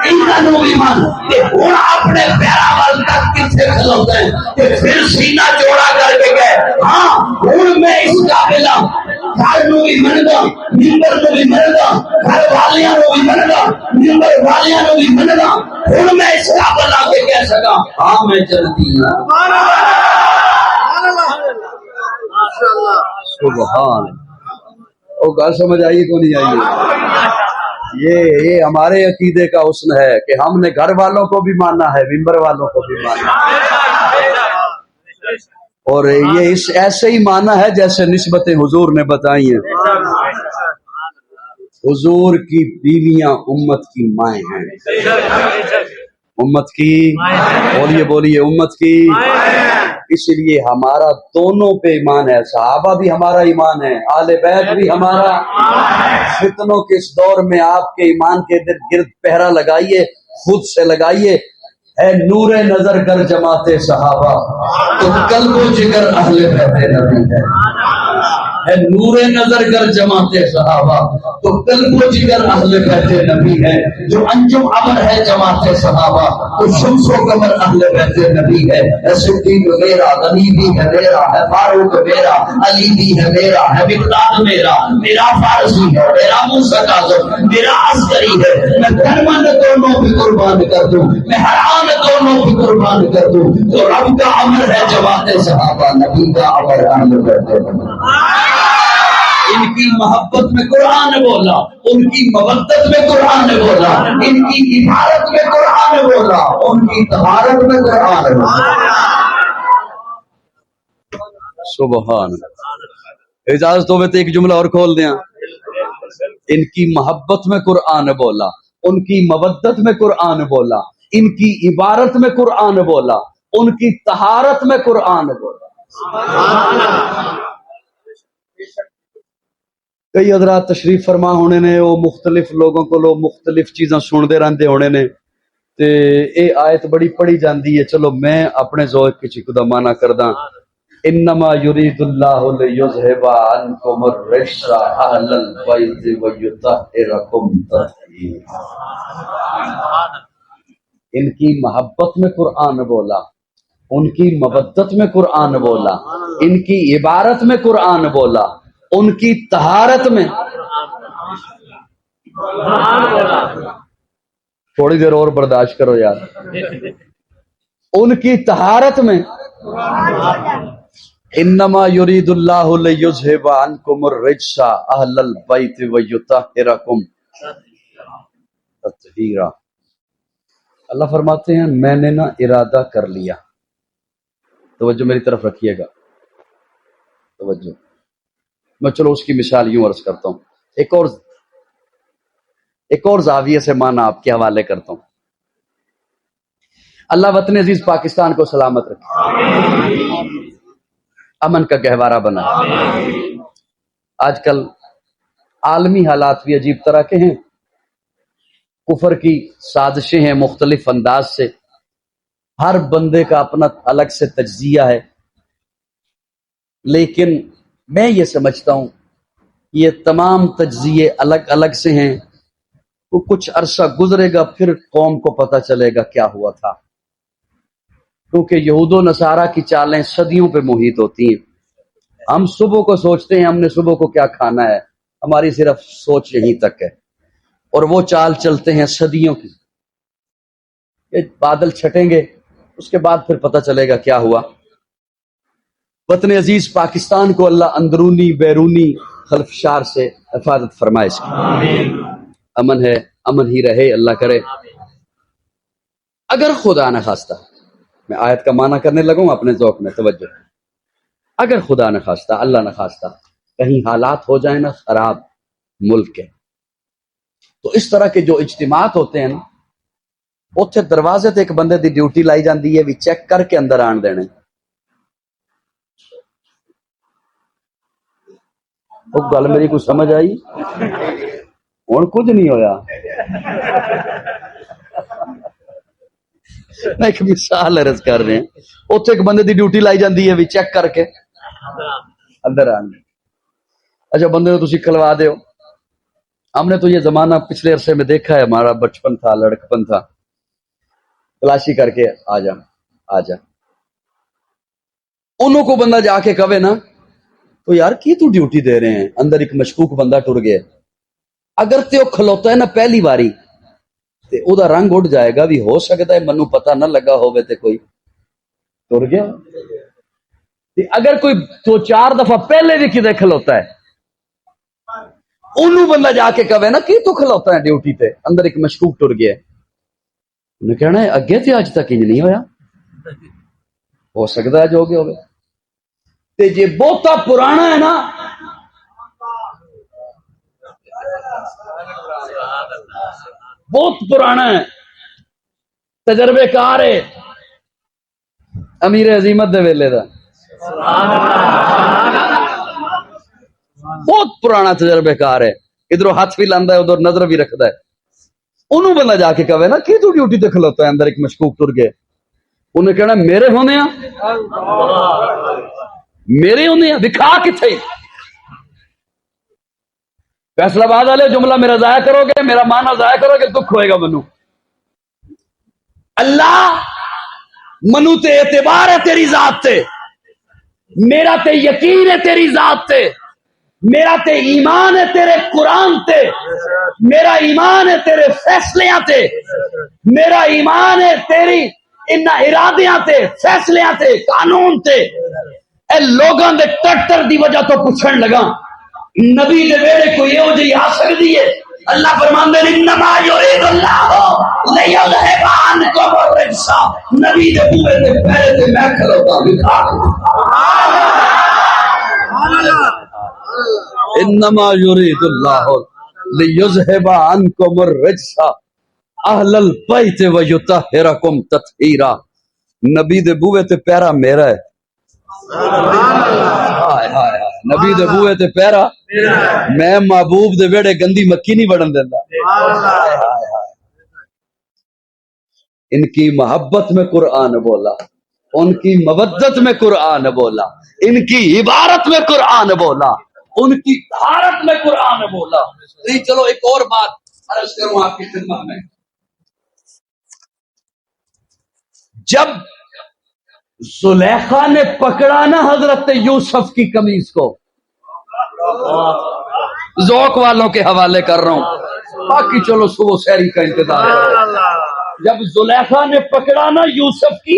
انہاں نو بھی من. تے ہن اپنے پیراں وال تک کتھے کھلوتا ہے, تے پھر سینہ جوڑا کر کے گئے, ہاں ہن میں اس قابل ہاں, گھر نو بھی مندا, ممبر نو بھی مندا, گھر والیاں نو بھی مندا, ممبر والیاں نو بھی مندا. ہن میں اس قابل آ کے کہہ سکاں ہاں میں جلدی ہوں. سبحان. وہ گل سمجھ آئی کو نہیں آئی؟ یہ ہمارے عقیدے کا حسن ہے کہ ہم نے گھر والوں کو بھی مانا ہے, ممبر والوں کو بھی مانا ہے, اور یہ اس ایسے ہی مانا ہے جیسے نسبتیں حضور نے بتائی ہیں. حضور کی بیویاں امت کی مائیں ہیں, امت کی, بولیے بولیے, امت کی. اس لیے ہمارا دونوں پہ ایمان ہے, صحابہ بھی ہمارا ایمان ہے, آل بیت بھی ہمارا. فتنوں کے اس دور میں آپ کے ایمان کے گرد پہرا لگائیے, خود سے لگائیے. اے نور نظر کر جماعت صحابہ, تو قلب و جگر اہل بیت نبی ہے. اے نور نظر کر جماعت صحابہ, تو قلب و جگر اہل بیت نبی ہے. جو انجم امر ہے جماعت صحابہ, تو شمس و قمر اہل بیت نبی ہے. صدیق میرا, غنی بھی ہے میرا, ہے فاروق میرا, علی بھی ہے میرا, ہے مقداد میرا, میرا فارسی ہے, میرا موسیٰ کاظم, میرا عسکری ہے. میں تنمن دونوں بھی قربان کر دوں, میں حرام دونوں بھی قربان کر دوں. تو رب کا امر ہے جماعت صحابہ, نبی کا امر اہل بیت نبی. ان کی محبت میں قرآن بولا, ان کی مودت میں قرآن بولا, ان کی عبادت میں قرآن بولا, ان کی طہارت میں قرآن بولا. سبحان. اجازت ہو تو ایک جملہ اور کھول دیں. ان کی محبت میں قرآن بولا, ان کی مودت میں قرآن بولا, ان کی عبادت میں قرآن بولا, ان کی طہارت میں قرآن بولا. کئی حضرات تشریف فرما ہونے نے, وہ مختلف لوگوں کو لوگ مختلف چیزاں سنتے رہتے ہونے نے, تے اے آیت بڑی پڑھی جاندی ہے. چلو میں اپنے ذوق کی چیز دا معنی کرداں. انما یرید اللہ لیذھب عنکم الرجس اہل البیت ویطہرکم تطہیرا. ان کی محبت میں قرآن بولا, ان کی مودت میں قرآن بولا, ان کی عبارت میں قرآن بولا, ان کی طہارت میں. تھوڑی دیر اور برداشت کرو یار. ان کی طہارت میں انما یرید اللہ لیذھب عنکم الرجس اہل البیت ویطہرکم تطہیرا۔ اللہ فرماتے ہیں میں نے نا ارادہ کر لیا، توجہ میری طرف رکھیے گا، توجہ، میں چلو اس کی مثال یوں عرض کرتا ہوں، ایک اور زاویے سے معنی آپ کے حوالے کرتا ہوں۔ اللہ وطن عزیز پاکستان کو سلامت رکھے، امن کا گہوارہ بنا۔ آج کل عالمی حالات بھی عجیب طرح کے ہیں، کفر کی سازشیں ہیں مختلف انداز سے، ہر بندے کا اپنا الگ سے تجزیہ ہے، لیکن میں یہ سمجھتا ہوں یہ تمام تجزیے الگ الگ سے ہیں، وہ کچھ عرصہ گزرے گا پھر قوم کو پتہ چلے گا کیا ہوا تھا، کیونکہ یہود و نصارہ کی چالیں صدیوں پہ محیط ہوتی ہیں۔ ہم صبح کو سوچتے ہیں ہم نے صبح کو کیا کھانا ہے، ہماری صرف سوچ یہیں تک ہے، اور وہ چال چلتے ہیں صدیوں کی۔ یہ بادل چھٹیں گے اس کے بعد پھر پتہ چلے گا کیا ہوا۔ وطن عزیز پاکستان کو اللہ اندرونی بیرونی خلفشار سے حفاظت فرمائے، اس کی امن ہے، امن ہی رہے، اللہ کرے۔ اگر خدا نہ خواستہ، میں آیت کا معنی کرنے لگوں اپنے ذوق میں، توجہ، اگر خدا نہ خواستہ، اللہ نہ خواستہ کہیں حالات ہو جائیں نا خراب ملک کے، تو اس طرح کے جو اجتماعات ہوتے ہیں نا، اتنے دروازے تے ایک بندے دی ڈیوٹی لائی جاندی ہے بھی چیک کر کے اندر آن دینے۔ وہ گل میری کو سمجھ آئی؟ ہن کچھ نہیں ہویا۔ میں ایک مثال عرض کر رہے ہیں، اتنے ایک بندے دی ڈیوٹی لائی جاندی ہے بھی چیک کر کے اندر آن دے۔ اچھا بندے کو تسی کھلوا دیو، ہم نے تو یہ زمانہ پچھلے عرصے میں دیکھا ہے، ہمارا بچپن تھا، لڑکپن تھا، تلاشی کر کے آ جا، انہوں کو بندہ جا کے کہے نا تو یار کی تو ڈیوٹی دے رہے ہیں، اندر ایک مشکوک بندہ ٹر گیا، اگر تے وہ کھلوتا ہے نا پہلی باری تے او دا رنگ اڑ جائے گا بھی، ہو سکتا ہے منو پتہ نہ لگا ہوئے تے کوئی ٹر گیا۔ تے اگر کوئی تو 4 دفعہ پہلے بھی کدے کھلوتا ہے، انہوں بندہ جا کے کہے نا کی تو کھلوتا ہے ڈیوٹی تے، اندر ایک مشکوک ٹر گیا، انہیں کہنا ہے اگے تے آج تک انج نہیں ہویا، ہو سکتا ہے جو بھی ہوگا۔ تے جے بہتا پرانا ہے نا، بہت پرانا ہے، تجربے کار ہے، امیر عظیمت دے ویلے دا، بہت پرانا تجربے کار ہے، ادھر ہاتھ بھی لاندا ہے ادھر نظر بھی رکھتا ہے، انہوں بندہ جا کے کہے نا کی تو ڈیوٹی تے کھلوتا ہے، اندر ایک مشکوک ٹر گئے، انہیں کہنا میرے ہونے ہیں، میرے ہونے ہیں، دکھا کتھے؟ فیصلہ باد والے جملہ میرا ضائع کرو گے، میرا معنی ضائع کرو گے، دکھ ہوئے گا منو۔ اللہ منو تے اعتبار ہے تیری ذات تے، میرا تے یقین ہے تیری ذات تے، میرا تے ایمان ہے تیرے قرآن تے، میرا ایمان ہے تیرے فیصلیاں تے، میرا ایمان ہے تیری ان ارادیاں تے، فیصلیاں تے، قانون تے۔ اے لوگاں دے ٹٹر دی وجہ تو پوچھن لگا، نبی دے ویڑے کو یہ ہو جی آ سکتی ہے؟ اللہ فرماندے انما یرید اللہ لیذھب عنکم الرجس، نبی دے بوئے تے پہلے تے میں کھلوتا ہوں، انما یرید اللہ لیذھب عنکم الرجس اہل البیت ویطہرکم تطہیرا، نبی دے بوئے تے پیرا میرا ہے، نبی دے بوئے تے پیرا میں محبوب دے ویڑے گندی مکی نہیں بڑھن دینا۔ ان کی محبت میں قرآن بولا، ان کی مودت میں قرآن بولا، ان کی عبارت میں قرآن بولا، ان کی طہارت میں قرآن بولا۔ چلو ایک اور بات عرض کروں آپ کی خدمت میں، جب زلیخا نے پکڑا نا حضرت یوسف کی قمیص کو، ذوق والوں کے حوالے کر رہا ہوں، باقی چلو صبح سحری کا انتظار کرو، جب زلیخا نے پکڑا نا یوسف کی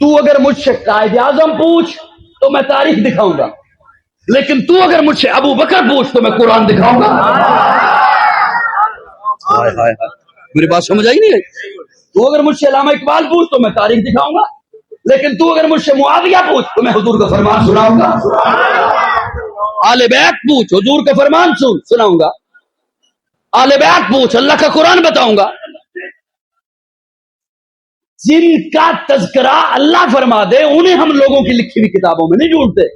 تو اگر مجھ سے قائد اعظم پوچھ تو میں تاریخ دکھاؤں گا، لیکن تو اگر مجھ سے ابو بکر پوچھ تو میں قرآن دکھاؤں گا۔ ہائے ہائے ہائے، میری بات سمجھ آئی نہیں ہے؟ تو اگر مجھ سے علامہ اقبال پوچھ تو میں تاریخ دکھاؤں گا، لیکن تو اگر مجھ سے معاویہ پوچھ تو میں حضور کا فرمان سناؤں گا۔ آل بیت پوچھ، حضور کا فرمان سناؤں گا۔ آل بیت پوچھ، اللہ کا قرآن بتاؤں گا۔ جن کا تذکرہ اللہ فرما دے انہیں ہم لوگوں کی لکھی ہوئی کتابوں میں نہیں ڈھونڈتے۔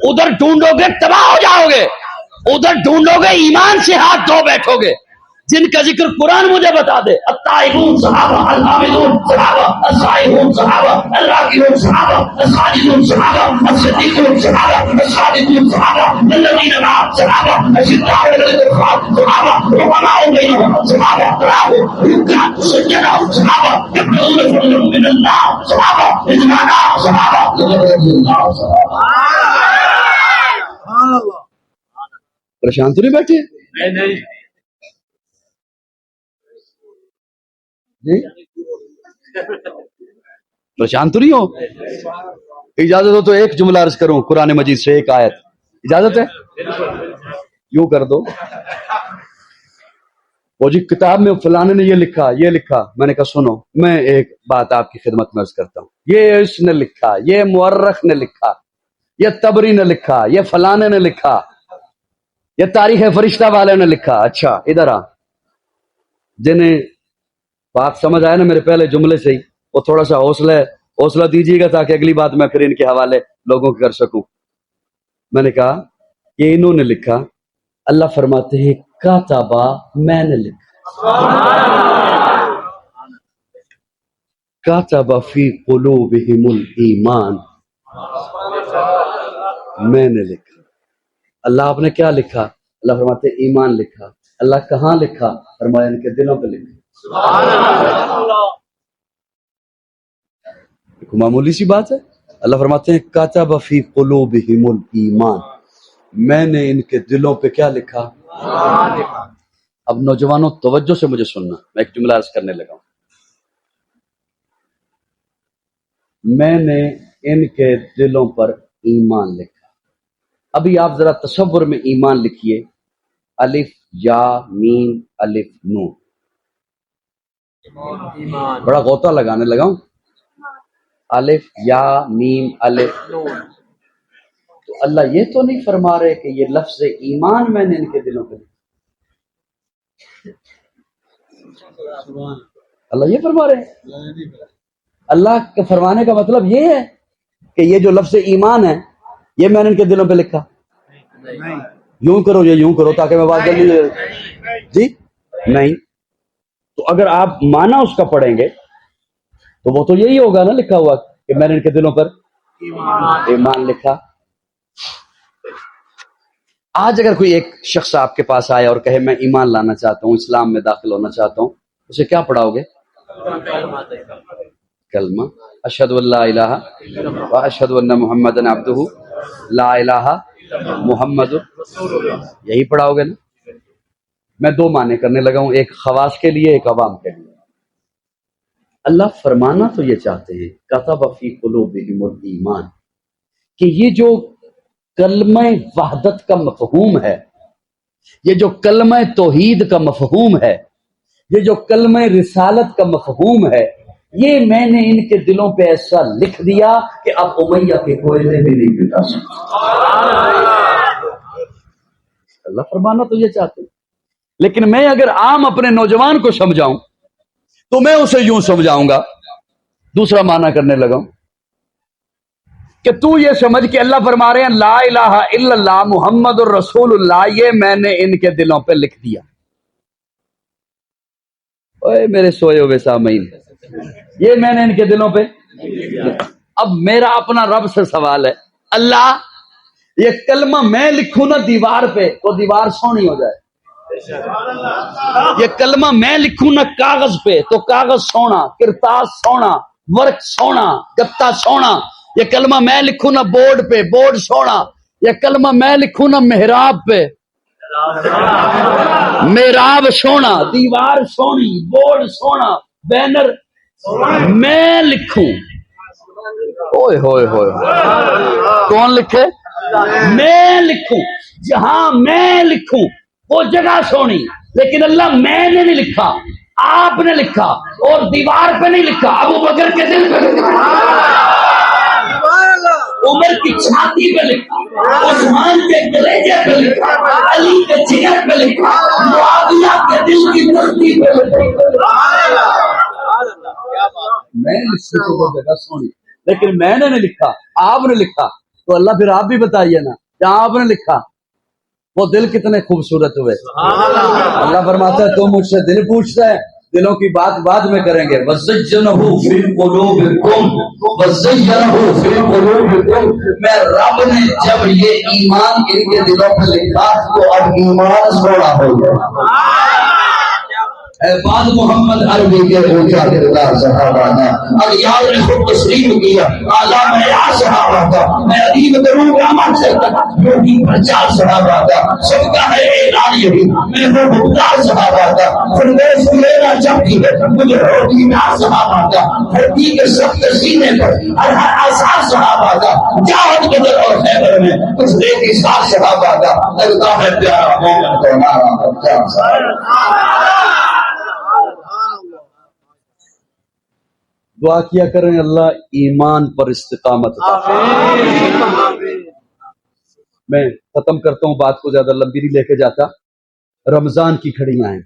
ادھر ڈھونڈو گے تباہ ہو جاؤ گے، ادھر ڈھونڈو گے ایمان سے ہاتھ دھو بیٹھو گے۔ جن کا ذکر قرآن مجھے بتا دے، الطائبون صحابہ، الحامدون صحابہ، السائحون صحابہ، الراکعون صحابہ، الساجدون صحابہ، الصدیقون صحابہ، الصادقون صحابہ، الذین معهم صحابہ، الشداء علی الکفار صحابہ، رحماء بینہم صحابہ، تراهم رکعا سجدا صحابہ، یبتغون فضلا من اللہ صحابہ، اجمالا صحابہ، رضی اللہ صحابہ۔ پریشان تو نہیں بیٹھے؟ نہیں۔ جی پریشان تو نہیں ہو؟ اجازت ہو تو ایک جملہ عرض کروں قرآن مجید سے، ایک آیت، اجازت ہے؟ یوں کر دو، وہ جی کتاب میں فلانے نے یہ لکھا یہ لکھا، میں نے کہا سنو میں ایک بات آپ کی خدمت میں عرض کرتا ہوں، یہ اس نے لکھا، یہ مورخ نے لکھا، یہ تبری نے لکھا، یہ فلانے نے لکھا، یہ تاریخ فرشتہ والے نے لکھا۔ اچھا ادھر آ، جنہیں بات سمجھ آئے نا میرے پہلے جملے سے ہی، وہ تھوڑا سا حوصلہ دیجیے گا تاکہ اگلی بات میں پھر ان کے حوالے لوگوں کے کر سکوں۔ میں نے کہا کہ انہوں نے لکھا، اللہ فرماتے ہیں کاتبہ، میں نے لکھا، کاتبہ فی قلوبہم الایمان، میں نے لکھا۔ اللہ آپ نے کیا لکھا؟ اللہ فرماتے ہیں ایمان لکھا۔ اللہ کہاں لکھا؟ فرمایا ان کے دلوں پہ لکھا۔ معمولی سی بات ہے۔ اللہ فرماتے ہیں کاتب فی قلوبہم الایمان، میں نے ان کے دلوں پہ کیا لکھا؟ اب نوجوانوں توجہ سے مجھے سننا، میں ایک جملہ عرض کرنے لگا ہوں۔ میں نے ان کے دلوں پر ایمان لکھا۔ ابھی آپ ذرا تصور میں ایمان لکھیے، الف یا میم الف نون، بڑا غوطہ لگانے لگا ہوں، الف یا میم الف نون۔ تو اللہ یہ تو نہیں فرما رہے کہ یہ لفظ ایمان میں نے ان کے دلوں پہ لکھا، اللہ یہ فرما رہے ہیں؟ اللہ کے فرمانے کا مطلب یہ ہے کہ یہ جو لفظ ایمان ہے یہ میں نے ان کے دلوں پہ لکھا؟ یوں کرو یا یوں کرو تاکہ میں بات کر لیجیے جی نہیں۔ تو اگر آپ معنی اس کا پڑھیں گے تو وہ تو یہی ہوگا نا لکھا ہوا کہ میں نے ان کے دلوں پر ایمان لکھا۔ آج اگر کوئی ایک شخص آپ کے پاس آئے اور کہے میں ایمان لانا چاہتا ہوں، اسلام میں داخل ہونا چاہتا ہوں، اسے کیا پڑھاؤ گے؟ کلمہ اشہد ان لا الہ و اشہد ان محمد عبدہ لا الہ محمد، یہی پڑھاؤ گے نا؟ میں دو معنی کرنے لگا ہوں، ایک خواص کے لیے، ایک عوام کے لیے۔ اللہ فرمانا تو یہ چاہتے ہیں کتب فی قلوبہم الایمان، کہ یہ جو کلمہ وحدت کا مفہوم ہے، یہ جو کلمہ توحید کا مفہوم ہے، یہ جو کلمہ رسالت کا مفہوم ہے، یہ میں نے ان کے دلوں پہ ایسا لکھ دیا کہ اب امیہ کے کوئلے بھی نہیں مٹا سکتے۔ اللہ فرمانا تو یہ چاہتے ہیں، لیکن میں اگر عام اپنے نوجوان کو سمجھاؤں تو میں اسے یوں سمجھاؤں گا، دوسرا معنی کرنے لگا ہوں کہ تو یہ سمجھ کہ اللہ فرما رہے ہیں لا الہ الا اللہ محمد الرسول اللہ، یہ میں نے ان کے دلوں پہ لکھ دیا۔ اوے میرے سوئے ہوئے سامعین، یہ میں نے ان کے دلوں پہ۔ اب میرا اپنا رب سے سوال ہے، اللہ یہ کلمہ میں لکھوں نا دیوار پہ تو دیوار سونی ہو جائے، یہ کلمہ میں لکھوں نا کاغذ پہ تو کاغذ سونا، کرتاس سونا، ورق سونا، گتا سونا، یہ کلمہ میں لکھوں نا بورڈ پہ، بورڈ سونا، یہ کلمہ میں لکھوں نا محراب پہ، محراب سونا، دیوار سونی، بورڈ سونا، بینر میں لکھوں اوئے ہوئے ہوئے کون لکھے؟ میں لکھوں، جہاں میں لکھوں وہ جگہ سونی، لیکن اللہ میں نے نہیں لکھا، آپ نے لکھا، اور دیوار پہ نہیں لکھا، ابو بکر کے دل پہ لکھا، عمر کی چھاتی پہ لکھا، عثمان کے کلیجے پہ لکھا، علی کے جگر پہ لکھا، معاویہ کے دل کی تختی پہ لکھا۔ میں لکھوں تو وہ جگہ سونی، لیکن میں نے نہیں لکھا، آپ نے لکھا، تو اللہ پھر آپ بھی بتائیے نا، جہاں آپ نے لکھا وہ دل کتنے خوبصورت ہوئے۔ اللہ فرماتا ہے تو مجھ سے دل پوچھتا ہے، دلوں کی بات بعد میں کریں گے۔ وَزَيَّنَهُ فِي قُلُوبِكُمْ وَزَيَّنَهُ فِي قُلُوبِكُمْ، میں رب نے جب یہ ایمان ان کے دلوں پہ لکھا تو اب ایمان سونا ہو گیا۔ اے بعد محمد عربی کے اونچا کردار صحابہ نے اغیار نے خود تسلیم کیا، اعلیٰ معیار صحابہ کا، میں ادیب کروں گا مقصد روحی پرچار صحابہ کا، سب کا ہے اعلان یہی، میں وہ مختار صحابہ کا، فردوس میرا چمکی ہے مجھے روٹی نار صحابہ کا، ہڈی کے سخت سینے پر ہر آثار صحابہ کا، جاہد بدر اور خیبر میں کچھ دیکھی سار صحابہ کا، لگتا ہے پیارا مومن کو نارا بچہ صحابہ۔ دعا کیا کریں اللہ ایمان پر استقامت عطا۔ میں ختم کرتا ہوں، بات کو زیادہ لمبی نہیں لے کے جاتا۔ رمضان کی گھڑیاں ہیں،